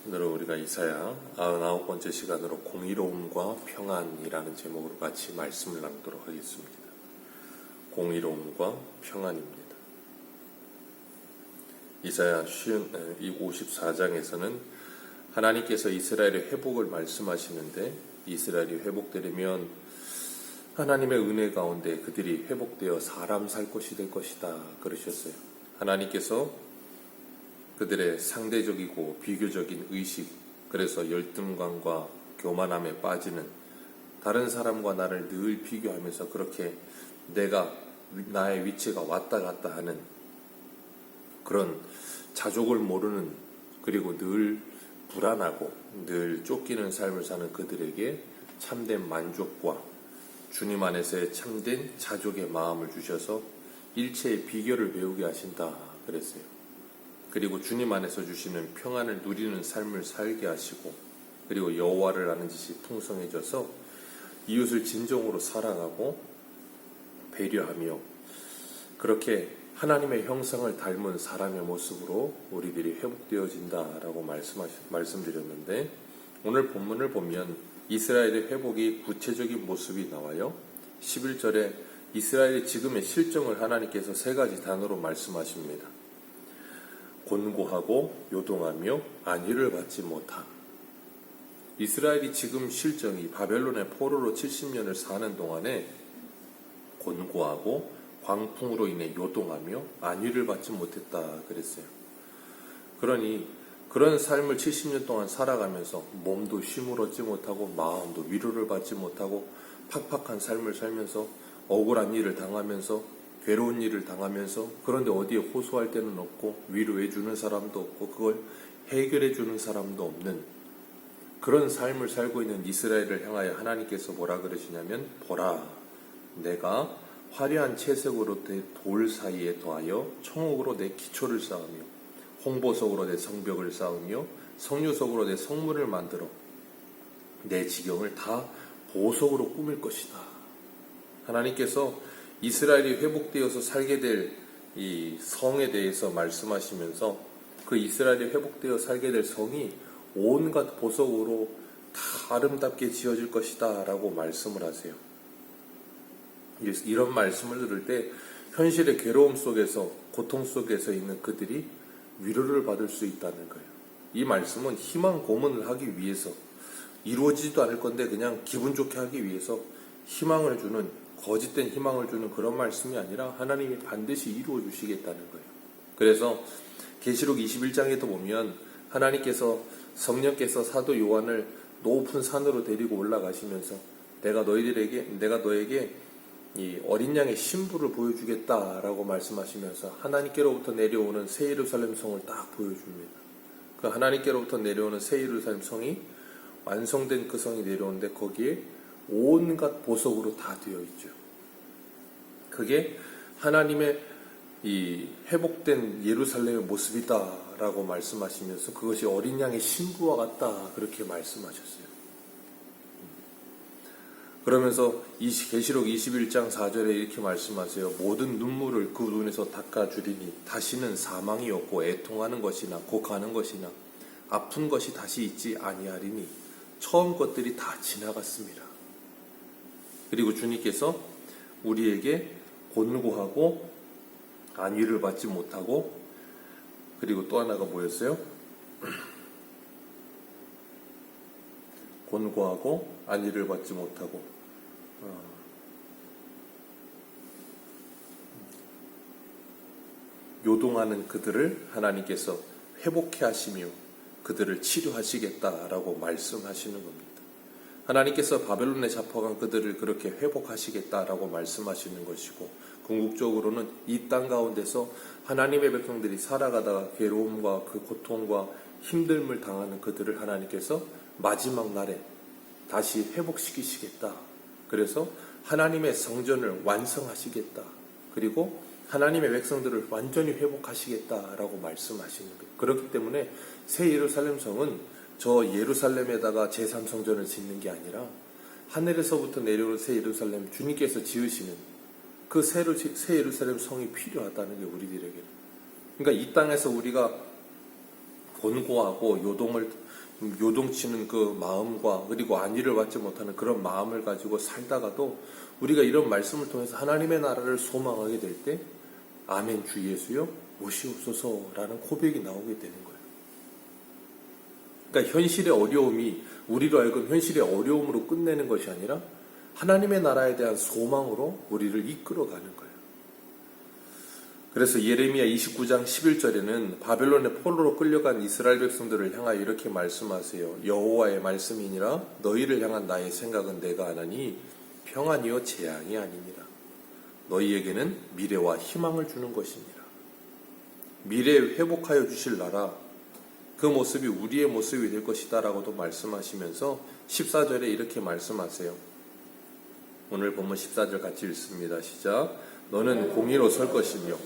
오늘은 우리가 이사야 99번째 시간으로 공의로움과 평안이라는 제목으로 같이 말씀을 나누도록 하겠습니다. 공의로움과 평안입니다. 이사야 54장에서는 하나님께서 이스라엘의 회복을 말씀하시는데, 이스라엘이 회복되려면 하나님의 은혜 가운데 그들이 회복되어 사람 살 것이 될 것이다 그러셨어요. 하나님께서 그들의 상대적이고 비교적인 의식, 그래서 열등감과 교만함에 빠지는, 다른 사람과 나를 늘 비교하면서 그렇게 나의 위치가 왔다 갔다 하는 그런 자족을 모르는, 그리고 늘 불안하고 늘 쫓기는 삶을 사는 그들에게 참된 만족과 주님 안에서의 참된 자족의 마음을 주셔서 일체의 비교를 배우게 하신다 그랬어요. 그리고 주님 안에서 주시는 평안을 누리는 삶을 살게 하시고, 그리고 여호와를 아는 지식이 풍성해져서 이웃을 진정으로 사랑하고 배려하며 그렇게 하나님의 형상을 닮은 사람의 모습으로 우리들이 회복되어진다라고 말씀드렸는데, 오늘 본문을 보면 이스라엘의 회복이 구체적인 모습이 나와요. 11절에 이스라엘의 지금의 실정을 하나님께서 세 가지 단어로 말씀하십니다. 곤고하고 요동하며 안위를 받지 못함. 이스라엘이 지금 실정이 바벨론의 포로로 70년을 사는 동안에 곤고하고 광풍으로 인해 요동하며 안위를 받지 못했다 그랬어요. 그러니 그런 삶을 70년 동안 살아가면서 몸도 쉼을 얻지 못하고 마음도 위로를 받지 못하고 팍팍한 삶을 살면서 억울한 일을 당하면서 괴로운 일을 당하면서, 그런데 어디에 호소할 데는 없고 위로해 주는 사람도 없고 그걸 해결해 주는 사람도 없는 그런 삶을 살고 있는 이스라엘을 향하여 하나님께서 뭐라 그러시냐면, 보라, 내가 화려한 채색으로 내 돌 사이에 더하여 청옥으로 내 기초를 쌓으며 홍보석으로 내 성벽을 쌓으며 석류석으로 내 성문을 만들어 내 지경을 다 보석으로 꾸밀 것이다. 하나님께서 이스라엘이 회복되어서 살게 될 이 성에 대해서 말씀하시면서, 그 이스라엘이 회복되어 살게 될 성이 온갖 보석으로 다 아름답게 지어질 것이다 라고 말씀을 하세요. 이런 말씀을 들을 때 현실의 괴로움 속에서, 고통 속에서 있는 그들이 위로를 받을 수 있다는 거예요. 이 말씀은 희망 고문을 하기 위해서, 이루어지지도 않을 건데 그냥 기분 좋게 하기 위해서 희망을 주는, 거짓된 희망을 주는 그런 말씀이 아니라 하나님이 반드시 이루어 주시겠다는 거예요. 그래서 계시록 21장에도 보면 하나님께서, 성령께서 사도 요한을 높은 산으로 데리고 올라가시면서 내가 너에게 이 어린 양의 신부를 보여주겠다라고 말씀하시면서 하나님께로부터 내려오는 새 예루살렘 성을 딱 보여줍니다. 그 하나님께로부터 내려오는 새 예루살렘 성이 완성된 그 성이 내려오는데 거기에 온갖 보석으로 다 되어 있죠. 그게 하나님의 이 회복된 예루살렘의 모습이다라고 말씀하시면서 그것이 어린 양의 신부와 같다 그렇게 말씀하셨어요. 그러면서 계시록 21장 4절에 이렇게 말씀하세요. 모든 눈물을 그 눈에서 닦아주리니 다시는 사망이 없고 애통하는 것이나 곡하는 것이나 아픈 것이 다시 있지 아니하리니 처음 것들이 다 지나갔습니다. 그리고 주님께서 우리에게 곤고하고 안위를 받지 못하고, 그리고 또 하나가 뭐였어요? 곤고하고 안위를 받지 못하고 요동하는 그들을 하나님께서 회복해 하시며 그들을 치료하시겠다라고 말씀하시는 겁니다. 하나님께서 바벨론에 잡혀간 그들을 그렇게 회복하시겠다라고 말씀하시는 것이고, 궁극적으로는 이 땅 가운데서 하나님의 백성들이 살아가다가 괴로움과 그 고통과 힘듦을 당하는 그들을 하나님께서 마지막 날에 다시 회복시키시겠다. 그래서 하나님의 성전을 완성하시겠다. 그리고 하나님의 백성들을 완전히 회복하시겠다라고 말씀하시는 거예요. 그렇기 때문에 새 예루살렘 성은 저 예루살렘에다가 제3성전을 짓는 게 아니라 하늘에서부터 내려오는 새 예루살렘, 주님께서 지으시는 그 새 예루살렘 성이 필요하다는 게 우리들에게. 그러니까 이 땅에서 우리가 곤고하고 요동치는 그 마음과 그리고 안위를 받지 못하는 그런 마음을 가지고 살다가도 우리가 이런 말씀을 통해서 하나님의 나라를 소망하게 될 때 아멘 주 예수여 오시옵소서라는 고백이 나오게 되는 거예요. 그러니까 현실의 어려움이 우리로 하여금 현실의 어려움으로 끝내는 것이 아니라 하나님의 나라에 대한 소망으로 우리를 이끌어가는 거예요. 그래서 예레미야 29장 11절에는 바벨론의 포로로 끌려간 이스라엘 백성들을 향하여 이렇게 말씀하세요. 여호와의 말씀이니라 너희를 향한 나의 생각은 내가 아나니 평안이요 재앙이 아니니라. 너희에게는 미래와 희망을 주는 것이니라. 미래에 회복하여 주실 나라 그 모습이 우리의 모습이 될 것이다 라고도 말씀하시면서 14절에 이렇게 말씀하세요. 오늘 본문 14절 같이 읽습니다. 시작. 너는 공의로 설 것이며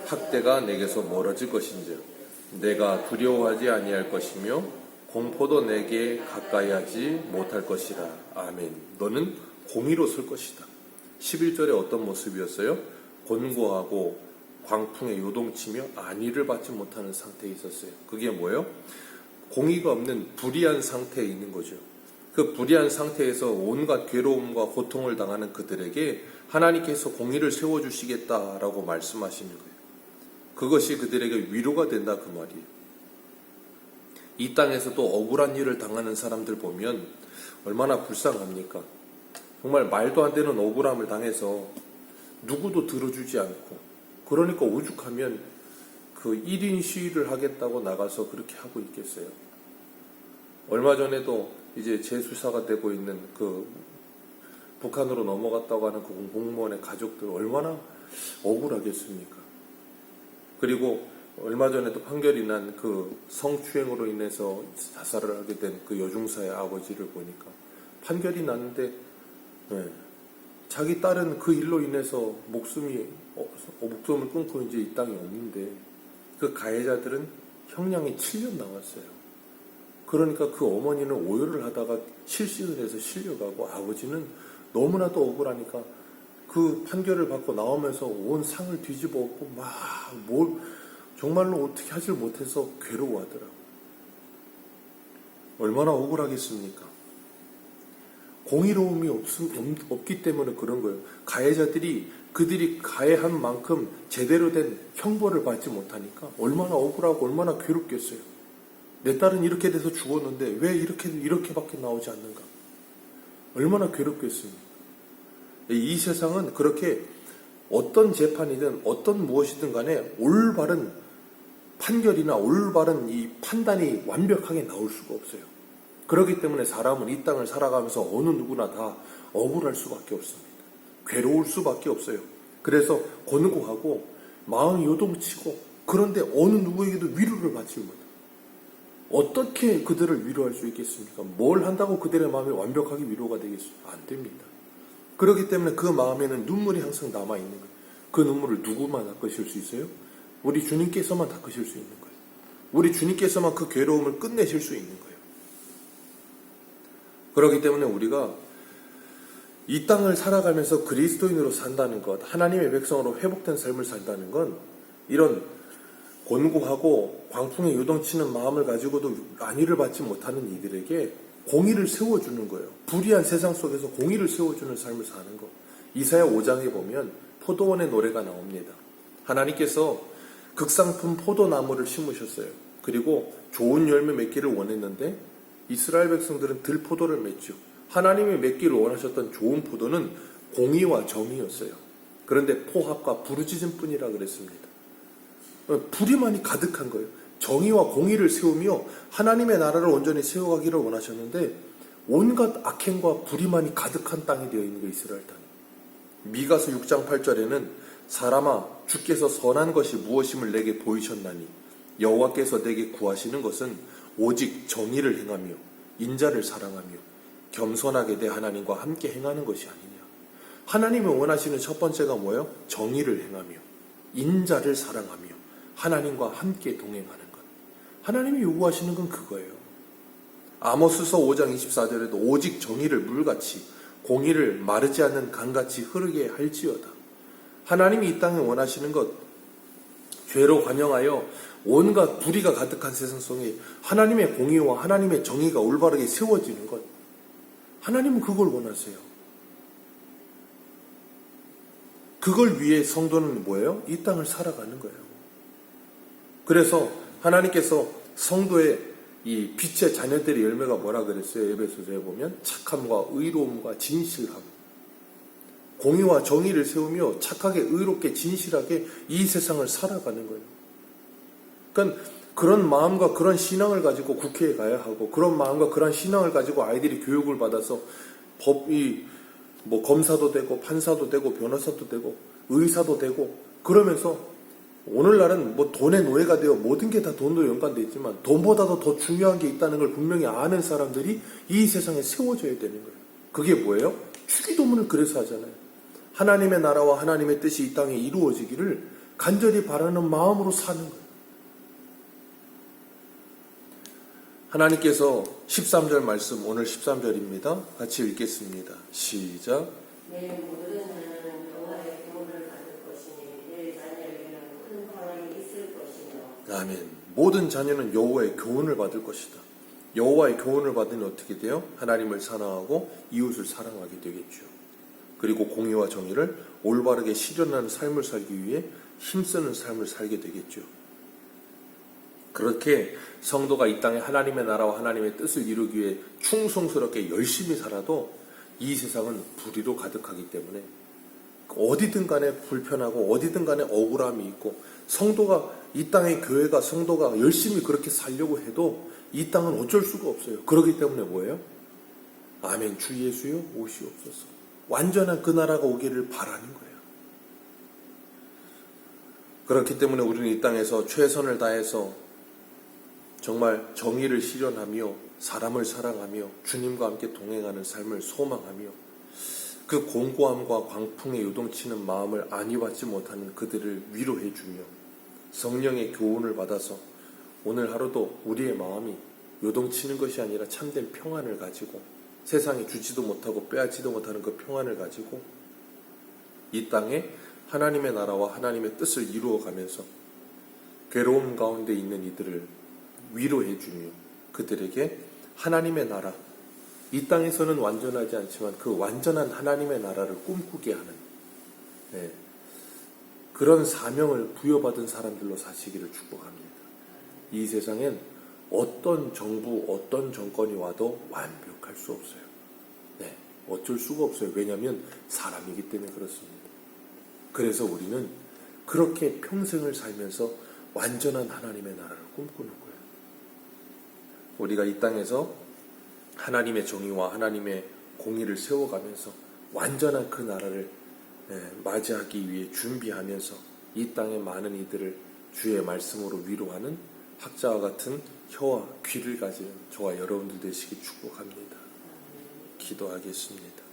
학대가 내게서 멀어질 것인즉 내가 두려워하지 아니할 것이며 공포도 내게 가까이 하지 못할 것이라. 아멘. 너는 공의로 설 것이다. 11절에 어떤 모습이었어요? 곤고하고 광풍에 요동치며 안위를 받지 못하는 상태에 있었어요. 그게 뭐예요? 공의가 없는 불의한 상태에 있는 거죠. 그 불의한 상태에서 온갖 괴로움과 고통을 당하는 그들에게 하나님께서 공의를 세워주시겠다라고 말씀하시는 거예요. 그것이 그들에게 위로가 된다 그 말이에요. 이 땅에서도 억울한 일을 당하는 사람들 보면 얼마나 불쌍합니까? 정말 말도 안 되는 억울함을 당해서 누구도 들어주지 않고 그러니까 오죽하면 그 1인 시위를 하겠다고 나가서 그렇게 하고 있겠어요. 얼마 전에도 이제 재수사가 되고 있는 그 북한으로 넘어갔다고 하는 그 공무원의 가족들 얼마나 억울하겠습니까? 그리고 얼마 전에도 판결이 난 그 성추행으로 인해서 자살을 하게 된 그 여중사의 아버지를 보니까 판결이 났는데 자기 딸은 그 일로 인해서 목숨을 끊고 이제 이 땅에 없는데 그 가해자들은 형량이 7년 나왔어요. 그러니까 그 어머니는 오열을 하다가 실신을 해서 실려가고 아버지는 너무나도 억울하니까 그 판결을 받고 나오면서 온 상을 뒤집어 엎고 정말로 어떻게 하질 못해서 괴로워하더라고요. 얼마나 억울하겠습니까? 공의로움이 없기 때문에 그런 거예요. 가해자들이 그들이 가해한 만큼 제대로 된 형벌을 받지 못하니까 얼마나 억울하고 얼마나 괴롭겠어요. 내 딸은 이렇게 돼서 죽었는데 왜 이렇게밖에 나오지 않는가? 얼마나 괴롭겠습니까? 이 세상은 그렇게 어떤 재판이든 어떤 무엇이든 간에 올바른 판결이나 올바른 이 판단이 완벽하게 나올 수가 없어요. 그렇기 때문에 사람은 이 땅을 살아가면서 어느 누구나 다 억울할 수밖에 없습니다. 괴로울 수밖에 없어요. 그래서 곤고하고 마음이 요동치고 그런데 어느 누구에게도 위로를 받지 못해요. 어떻게 그들을 위로할 수 있겠습니까? 뭘 한다고 그들의 마음이 완벽하게 위로가 되겠어요? 안 됩니다. 그렇기 때문에 그 마음에는 눈물이 항상 남아있는 거예요. 그 눈물을 누구만 닦으실 수 있어요? 우리 주님께서만 닦으실 수 있는 거예요. 우리 주님께서만 그 괴로움을 끝내실 수 있는 거예요. 그렇기 때문에 우리가 이 땅을 살아가면서 그리스도인으로 산다는 것, 하나님의 백성으로 회복된 삶을 산다는 건 이런 곤고하고 광풍에 요동치는 마음을 가지고도 안위를 받지 못하는 이들에게 공의를 세워주는 거예요. 불의한 세상 속에서 공의를 세워주는 삶을 사는 거. 이사야 5장에 보면 포도원의 노래가 나옵니다. 하나님께서 극상품 포도나무를 심으셨어요. 그리고 좋은 열매 맺기를 원했는데 이스라엘 백성들은 들포도를 맺죠. 하나님이 맺기를 원하셨던 좋은 포도는 공의와 정의였어요. 그런데 포합과 부르짖음뿐이라 그랬습니다. 불의만이 가득한 거예요. 정의와 공의를 세우며 하나님의 나라를 온전히 세워가기를 원하셨는데 온갖 악행과 불의만이 가득한 땅이 되어 있는 거 이스라엘 땅. 미가서 6장 8절에는 사람아 주께서 선한 것이 무엇임을 내게 보이셨나니 여호와께서 내게 구하시는 것은 오직 정의를 행하며 인자를 사랑하며 겸손하게 내 하나님과 함께 행하는 것이 아니냐. 하나님이 원하시는 첫 번째가 뭐예요? 정의를 행하며 인자를 사랑하며 하나님과 함께 동행하는 것. 하나님이 요구하시는 건 그거예요. 아모스서 5장 24절에도 오직 정의를 물같이 공의를 마르지 않는 강같이 흐르게 할지어다. 하나님이 이 땅에 원하시는 것, 죄로 관영하여 온갖 불의가 가득한 세상 속에 하나님의 공의와 하나님의 정의가 올바르게 세워지는 것. 하나님은 그걸 원하세요. 그걸 위해 성도는 뭐예요? 이 땅을 살아가는 거예요. 그래서 하나님께서 성도의 이 빛의 자녀들의 열매가 뭐라 그랬어요? 에베소서에 보면 착함과 의로움과 진실함, 공의와 정의를 세우며 착하게 의롭게 진실하게 이 세상을 살아가는 거예요. 그러니까 그런 마음과 그런 신앙을 가지고 국회에 가야 하고, 그런 마음과 그런 신앙을 가지고 아이들이 교육을 받아서 검사도 되고 판사도 되고 변호사도 되고 의사도 되고, 그러면서 오늘날은 돈의 노예가 되어 모든 게 다 돈으로 연관되어 있지만 돈보다도 더 중요한 게 있다는 걸 분명히 아는 사람들이 이 세상에 세워져야 되는 거예요. 그게 뭐예요? 주기도문을 그래서 하잖아요. 하나님의 나라와 하나님의 뜻이 이 땅에 이루어지기를 간절히 바라는 마음으로 사는 거예요. 하나님께서 13절 말씀, 오늘 13절입니다. 같이 읽겠습니다. 시작. 내 모든 자녀는 여호와의 교훈을 받을 것이니 내 자녀에게는 큰 평안이 있을 것이며. 아멘. 모든 자녀는 여호와의 교훈을 받을 것이다. 여호와의 교훈을 받으면 어떻게 돼요? 하나님을 사랑하고 이웃을 사랑하게 되겠죠. 그리고 공의와 정의를 올바르게 실현하는 삶을 살기 위해 힘쓰는 삶을 살게 되겠죠. 그렇게 성도가 이 땅에 하나님의 나라와 하나님의 뜻을 이루기 위해 충성스럽게 열심히 살아도 이 세상은 불의로 가득하기 때문에 어디든 간에 불편하고 어디든 간에 억울함이 있고, 성도가 이 땅의 교회가 성도가 열심히 그렇게 살려고 해도 이 땅은 어쩔 수가 없어요. 그렇기 때문에 뭐예요? 아멘. 주 예수여 오시옵소서. 완전한 그 나라가 오기를 바라는 거예요. 그렇기 때문에 우리는 이 땅에서 최선을 다해서 정말 정의를 실현하며 사람을 사랑하며 주님과 함께 동행하는 삶을 소망하며, 그 공고함과 광풍에 요동치는 마음을 안위받지 못하는 그들을 위로해주며 성령의 교훈을 받아서 오늘 하루도 우리의 마음이 요동치는 것이 아니라 참된 평안을 가지고, 세상이 주지도 못하고 빼앗지도 못하는 그 평안을 가지고 이 땅에 하나님의 나라와 하나님의 뜻을 이루어가면서 괴로움 가운데 있는 이들을 위로해주며 그들에게 하나님의 나라, 이 땅에서는 완전하지 않지만 그 완전한 하나님의 나라를 꿈꾸게 하는 그런 사명을 부여받은 사람들로 사시기를 축복합니다. 이 세상엔 어떤 정부, 어떤 정권이 와도 완벽할 수 없어요. 어쩔 수가 없어요. 왜냐하면 사람이기 때문에 그렇습니다. 그래서 우리는 그렇게 평생을 살면서 완전한 하나님의 나라를 꿈꾸는 거예요. 우리가 이 땅에서 하나님의 정의와 하나님의 공의를 세워가면서 완전한 그 나라를 맞이하기 위해 준비하면서 이 땅의 많은 이들을 주의 말씀으로 위로하는 학자와 같은 혀와 귀를 가진 저와 여러분들 되시기 축복합니다. 기도하겠습니다.